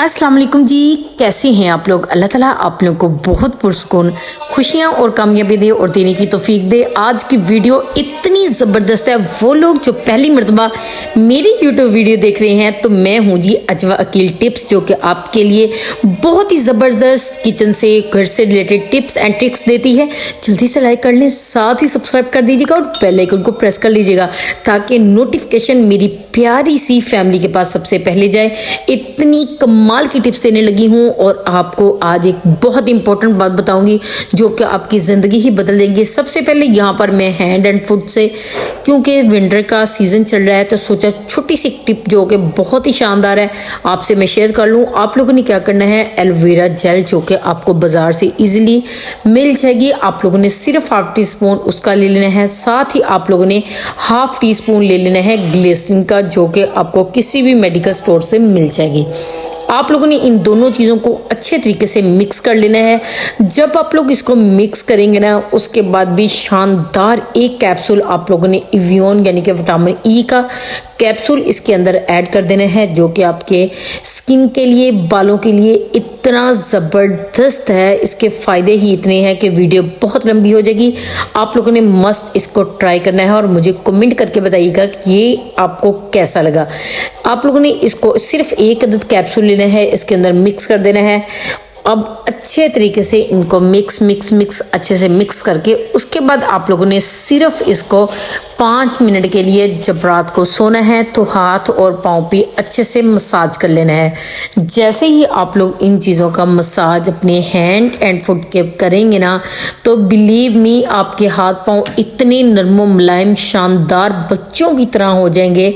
अस्सलाम वालेकुम जी, कैसे हैं आप लोग। अल्लाह ताला आप लोगों को बहुत पुरसुकून खुशियाँ और कामयाबी दे और देने की तौफीक दे। आज की वीडियो इतनी ज़बरदस्त है, वो लोग जो पहली मरतबा मेरी यूट्यूब वीडियो देख रहे हैं तो मैं हूँ जी अजवा अकील टिप्स, जो कि आपके लिए बहुत ही ज़बरदस्त किचन से घर से रिलेटेड टिप्स एंड ट्रिक्स देती है। जल्दी से लाइक कर लें, साथ ही सब्सक्राइब कर दीजिएगा और बेल आइकन को प्रेस कर लीजिएगा ताकि नोटिफिकेशन मेरी प्यारी सी फैमिली के पास सबसे पहले जाए। इतनी कमाल की टिप्स देने लगी हूँ और आपको आज एक बहुत इंपॉर्टेंट बात बताऊंगी जो कि आपकी ज़िंदगी ही बदल देंगे। सबसे पहले यहाँ पर मैं हैंड एंड फुट से, क्योंकि विंटर का सीज़न चल रहा है तो सोचा छोटी सी टिप जो कि बहुत ही शानदार है आपसे मैं शेयर कर लूँ। आप लोगों ने क्या करना है, एलोवेरा जेल जो कि आपको बाज़ार से ईजिली मिल जाएगी, आप लोगों ने सिर्फ हाफ टी स्पून उसका ले लेना है। साथ ही आप लोगों ने हाफ टी स्पून ले लेना है ग्लिसरीन का, जो कि आपको किसी भी मेडिकल स्टोर से मिल जाएगी। आप लोगों ने इन दोनों चीज़ों को अच्छे तरीके से मिक्स कर लेना है। जब आप लोग इसको मिक्स करेंगे ना, उसके बाद भी शानदार एक कैप्सूल आप लोगों ने इवियन यानी कि विटामिन ई का कैप्सूल इसके अंदर ऐड कर देना है, जो कि आपके स्किन के लिए, बालों के लिए इतना ज़बरदस्त है। इसके फ़ायदे ही इतने हैं कि वीडियो बहुत लंबी हो जाएगी। आप लोगों ने मस्ट इसको ट्राई करना है और मुझे कमेंट करके बताइएगा कि ये आपको कैसा लगा। आप लोगों ने इसको सिर्फ एक अदद कैप्सूल लेना है, इसके अंदर मिक्स कर देना है। अब अच्छे तरीके से इनको मिक्स अच्छे से मिक्स करके उसके बाद आप लोगों ने सिर्फ इसको 5 मिनट के लिए, जब रात को सोना है तो हाथ और पाँव पे अच्छे से मसाज कर लेना है। जैसे ही आप लोग इन चीज़ों का मसाज अपने हैंड एंड फुट के करेंगे ना, तो बिलीव मी आपके हाथ पाँव इतने नरम मुलायम शानदार बच्चों की तरह हो जाएंगे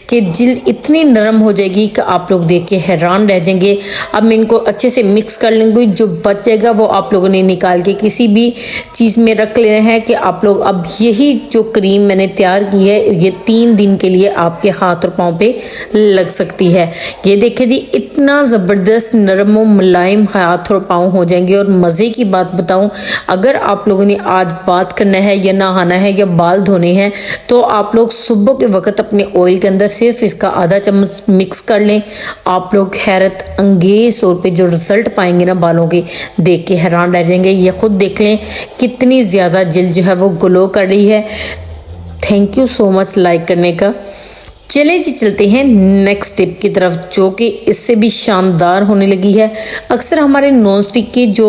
कि जिल्द इतनी नरम हो जाएगी कि आप लोग देख के हैरान रह जाएंगे। अब मैं इनको अच्छे से मिक्स कर लेंगे, जो बच जाएगा वो आप लोगों ने निकाल के किसी भी चीज़ में रख लेना है कि आप लोग अब यही जो क्रीम मैंने तैयार की है ये 3 दिन के लिए आपके हाथ और पाँव पे लग सकती है। ये देखिए जी, इतना ज़बरदस्त नरम और मुलायम हाथ और पाँव हो जाएंगे। और मज़े की बात बताऊं, अगर आप लोगों ने आज बात करना है या नहाना है या बाल धोने हैं तो आप लोग सुबह के वक्त अपने ऑयल के अंदर सिर्फ इसका आधा चम्मच मिक्स कर लें। आप लोग हैरत अंगेज तौर पे जो रिजल्ट पाएंगे ना बालों के, देख के हैरान रह जाएंगे। ये खुद देख लें कितनी ज़्यादा जिल्द जो है वो ग्लो कर रही है। Thank you so much like करने का। चले जी चलते हैं नेक्स्ट टिप की तरफ, जो कि इससे भी शानदार होने लगी है। अक्सर हमारे नॉन स्टिक के जो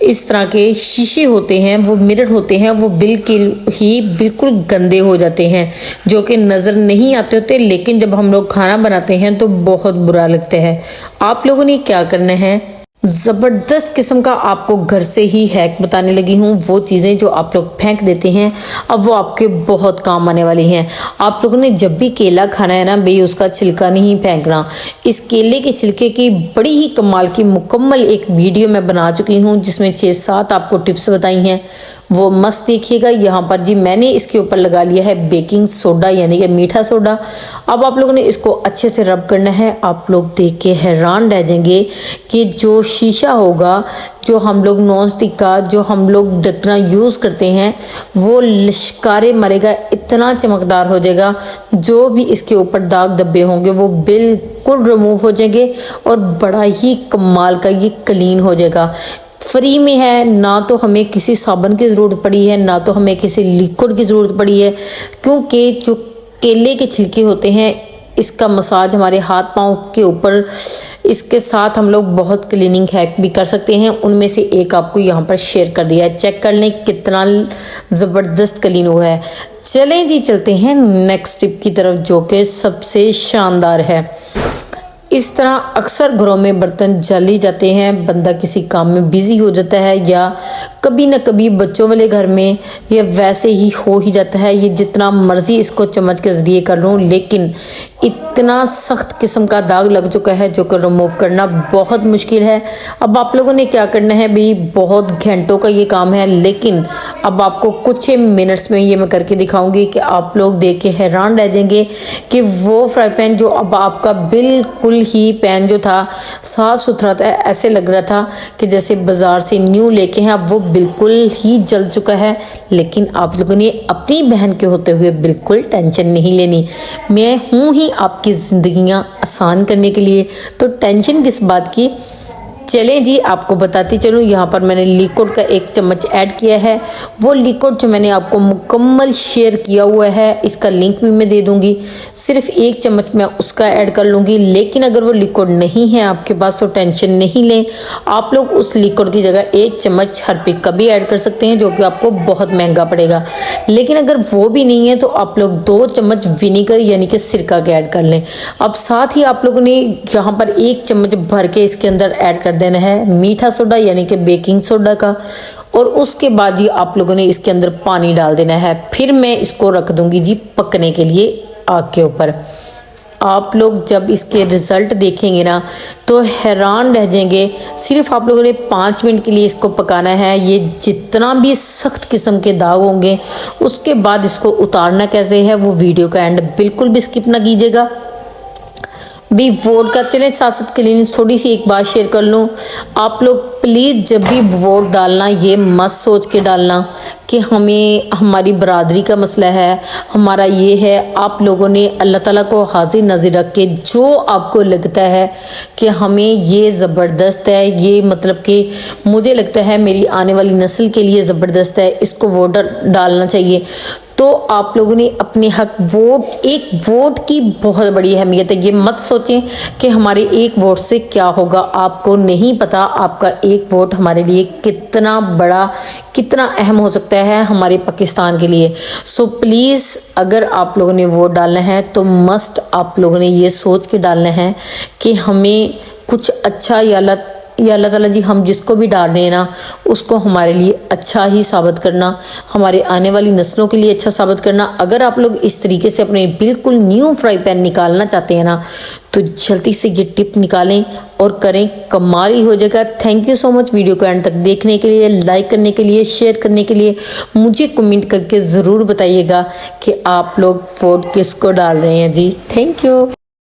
इस तरह के शीशे होते हैं, वो मिरर होते हैं, वो बिल्कुल गंदे हो जाते हैं, जो कि नज़र नहीं आते होते, लेकिन जब हम लोग खाना बनाते हैं तो बहुत बुरा लगता है। आप लोगों ने क्या करना है, ज़बरदस्त किस्म का आपको घर से ही हैक बताने लगी हूँ। वो चीज़ें जो आप लोग फेंक देते हैं अब वो आपके बहुत काम आने वाली हैं। आप लोगों ने जब भी केला खाना है ना भाई, उसका छिलका नहीं फेंकना। इस केले के छिलके की बड़ी ही कमाल की मुकम्मल एक वीडियो मैं बना चुकी हूँ, जिसमें 6-7 आपको टिप्स बताई हैं, वो मस्त देखिएगा। यहाँ पर जी मैंने इसके ऊपर लगा लिया है बेकिंग सोडा यानी कि मीठा सोडा। अब आप लोगों ने इसको अच्छे से रब करना है। आप लोग देख के हैरान रह जाएंगे कि जो शीशा होगा, जो हम लोग नॉन स्टिक का जो हम लोग ढकना यूज़ करते हैं, वो लिशकारे मरेगा, इतना चमकदार हो जाएगा। जो भी इसके ऊपर दाग धब्बे होंगे वो बिल्कुल रिमूव हो जाएंगे और बड़ा ही कमाल का ये क्लीन हो जाएगा। फ्री में है, ना तो हमें किसी साबुन की ज़रूरत पड़ी है, ना तो हमें किसी लिक्विड की ज़रूरत पड़ी है, क्योंकि जो केले के छिलके होते हैं इसका मसाज हमारे हाथ पाँव के ऊपर, इसके साथ हम लोग बहुत क्लीनिंग हैक भी कर सकते हैं। उनमें से एक आपको यहाँ पर शेयर कर दिया है, चेक कर लें कितना ज़बरदस्त क्लीन हुआ है। चलें जी चलते हैं नेक्स्ट टिप की तरफ, जो कि सबसे शानदार है। इस तरह अक्सर घरों में बर्तन जल ही जाते हैं, बंदा किसी काम में बिज़ी हो जाता है, या कभी न कभी बच्चों वाले घर में ये वैसे ही हो ही जाता है। ये जितना मर्ज़ी इसको चम्मच के ज़रिए कर लूँ, लेकिन इतना सख्त किस्म का दाग लग चुका है जो कि रिमूव करना बहुत मुश्किल है। अब आप लोगों ने क्या करना है भाई, बहुत घंटों का ये काम है, लेकिन अब आपको कुछ ही मिनट्स में ये मैं करके दिखाऊंगी कि आप लोग देख के हैरान रह जाएंगे कि वो फ्राई पैन जो अब आपका बिल्कुल ही पैन जो था साफ़ सुथरा था, ऐसे लग रहा था कि जैसे बाज़ार से न्यू लेके हैं। अब वो बिल्कुल ही जल चुका है। लेकिन आप लोगों ने अपनी बहन के होते हुए बिल्कुल टेंशन नहीं लेनी। मैं हूँ ही आपकी ज़िंदगियाँ आसान करने के लिए, तो टेंशन किस बात की। चलें जी, आपको बताती चलूँ। यहाँ पर मैंने लिक्विड का 1 चम्मच ऐड किया है। वो लिक्विड जो मैंने आपको मुकम्मल शेयर किया हुआ है, इसका लिंक भी मैं दे दूँगी। सिर्फ 1 चम्मच मैं उसका ऐड कर लूँगी। लेकिन अगर वो लिक्विड नहीं है आपके पास तो टेंशन नहीं लें, आप लोग उस लिक्विड की जगह 1 चम्मच हरपिक का भी ऐड कर सकते हैं, जो कि आपको बहुत महंगा पड़ेगा। लेकिन अगर वो भी नहीं है तो आप लोग 2 चम्मच विनीगर यानी कि सिरका के ऐड कर लें। अब साथ ही आप लोगों ने यहाँ पर 1 चम्मच भर के इसके अंदर ऐड कर देना है मीठा सोडा यानी कि बेकिंग सोडा का। और उसके बाद जी आप लोगों ने इसके अंदर पानी डाल देना है। फिर मैं इसको रख दूंगी जी पकने के लिए आग के ऊपर। आप लोग जब इसके रिज़ल्ट देखेंगे ना तो हैरान रह जाएंगे। सिर्फ आप लोगों ने 5 मिनट के लिए इसको पकाना है। ये जितना भी सख्त किस्म के दाग होंगे, उसके बाद इसको उतारना कैसे है वो वीडियो का एंड बिल्कुल भी स्किप ना कीजिएगा। भी वोट का चले साथ साथ क्लीनिंग थोड़ी सी एक बात शेयर कर लूँ। आप लोग प्लीज़ जब भी वोट डालना ये मत सोच के डालना कि हमें हमारी बरादरी का मसला है, हमारा ये है। आप लोगों ने अल्लाह ताला को हाजिर नज़र रख के जो आपको लगता है कि हमें ये ज़बरदस्त है, ये मतलब कि मुझे लगता है मेरी आने वाली नस्ल के लिए ज़बरदस्त है, इसको वोट डालना चाहिए, तो आप लोगों ने अपने हक एक वोट की बहुत बड़ी अहमियत है। ये मत सोचें कि हमारे एक वोट से क्या होगा। आपको नहीं पता आपका एक वोट हमारे लिए कितना बड़ा, कितना अहम हो सकता है हमारे पाकिस्तान के लिए। सो प्लीज़ अगर आप लोगों ने वोट डालना है तो मस्ट आप लोगों ने ये सोच के डालना है कि हमें कुछ अच्छा या अल्लाह ताला जी हम जिसको भी डाल रहे हैं ना उसको हमारे लिए अच्छा ही साबित करना, हमारे आने वाली नस्लों के लिए अच्छा साबित करना। अगर आप लोग इस तरीके से अपने बिल्कुल न्यू फ्राई पैन निकालना चाहते हैं ना तो जल्दी से ये टिप निकालें और करें, कमाल ही हो जाएगा। Thank you so much video को एंड तक देखने के लिए, लाइक करने के लिए, शेयर करने के लिए। मुझे कमेंट करके ज़रूर बताइएगा कि आप लोग वोट किसको डाल रहे हैं जी। Thank you.